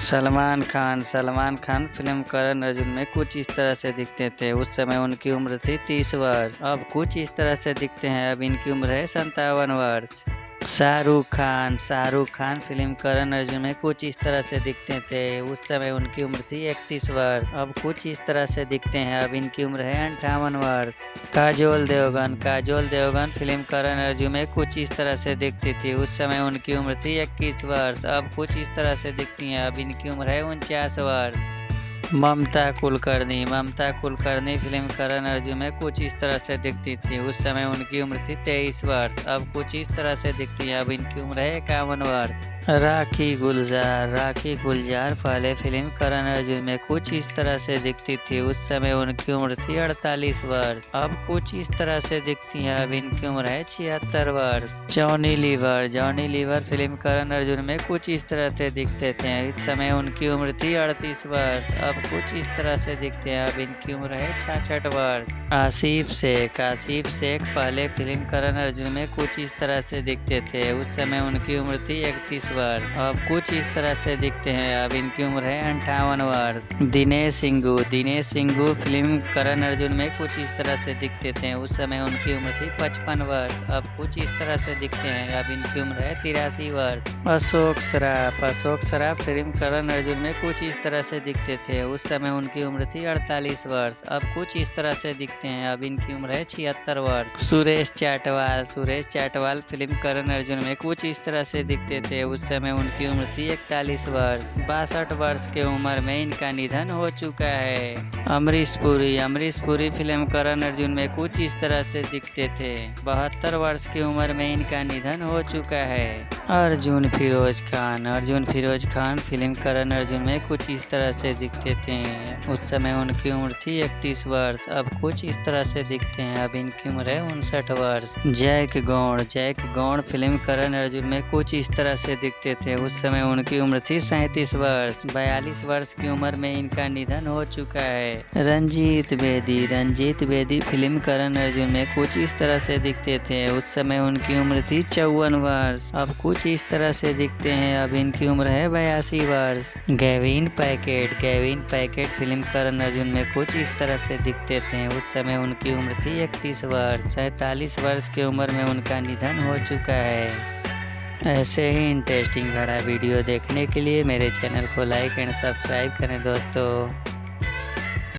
Salman Khan film Karan Arjun में कुछ इस तरह से दिखते थे। उस समय उनकी उम्र थी 30 वर्ष। अब कुछ इस तरह से दिखते हैं। अब इनकी उम्र है 57 वर्ष। शाहरुख खान फिल्म करण अर्जुन में कुछ इस तरह से दिखते थे। उस समय उनकी उम्र थी 31 वर्ष। अब कुछ इस तरह से दिखते हैं। अब इनकी उम्र है 58 वर्ष। काजोल देवगन फिल्म करण अर्जुन में कुछ इस तरह से दिखती थी। उस समय उनकी उम्र थी 21 वर्ष। अब कुछ इस तरह से दिखती हैं। अब इनकी उम्र है 49 वर्ष। ममता कुलकर्णी फिल्म करण अर्जुन में कुछ इस तरह से दिखती थी। उस समय उनकी उम्र थी 23 वर्ष। अब कुछ इस तरह से दिखती है। अब इनकी उम्र है 51 वर्ष। राखी गुलजार पहले फिल्म करण अर्जुन में कुछ इस तरह से दिखती थी। उस समय उनकी उम्र थी 48 वर्ष। अब कुछ इस तरह से दिखती है। अब इनकी उम्र है 76 वर्ष। Johnny liver film Karan Arjun में कुछ इस तरह से दिखते थे। इस समय उनकी उम्र थी 38 वर्ष। अब कुछ इस तरह से दिखते हैं। अब इनकी उम्र है 66 वर्ष। आसिफ शेख पहले फिल्म करण अर्जुन में कुछ इस तरह से दिखते थे। उस समय उनकी उम्र थी 31 वर्ष। अब कुछ इस तरह से दिखते हैं। अब इनकी उम्र है 58 वर्ष। दिनेश सिंघू फिल्म करण अर्जुन में कुछ इस तरह से दिखते थे। उस समय उनकी उम्र थी 55 वर्ष। अब कुछ इस तरह से दिखते हैं। अब इनकी उम्र है 83 वर्ष। अशोक सराफ फिल्म करण अर्जुन में कुछ इस तरह से दिखते थे। उस समय उनकी उम्र थी 48 वर्ष। अब कुछ इस तरह से दिखते हैं। अब इनकी उम्र है 76 वर्ष। सुरेश चाटवाल फिल्म करण अर्जुन में कुछ इस तरह से दिखते थे। उस समय उनकी उम्र थी 41 वर्ष। 62 वर्ष की उम्र में इनका निधन हो चुका है। अमरीश पुरी फिल्म करण अर्जुन में कुछ इस तरह से दिखते थे। 72 वर्ष की उम्र में इनका निधन हो चुका है। अर्जुन फिरोज खान फिल्म करण अर्जुन में कुछ इस तरह से दिखते थे। उस समय उनकी उम्र थी 31 वर्ष। अब कुछ इस तरह से दिखते हैं। अब इनकी उम्र है 59 वर्ष। जैक गौड़ फिल्म करण अर्जुन में कुछ इस तरह से दिखते थे। उस समय उनकी उम्र थी 37 वर्ष। 42 वर्ष की उम्र में इनका निधन हो चुका है। रंजीत बेदी फिल्म करण अर्जुन में कुछ इस तरह से दिखते थे। उस समय उनकी उम्र थी 54 वर्ष। अब कुछ इस तरह से दिखते हैं। अब इनकी उम्र है 82 वर्ष। Gavin packet film Karan Arjun में कुछ इस तरह से दिखते थे। उस समय उनकी उम्र थी 31 वर्ष। 47 वर्ष की उम्र में उनका निधन हो चुका है। ऐसे ही इंटरेस्टिंग भरा वीडियो देखने के लिए मेरे चैनल को लाइक एंड सब्सक्राइब करें दोस्तों।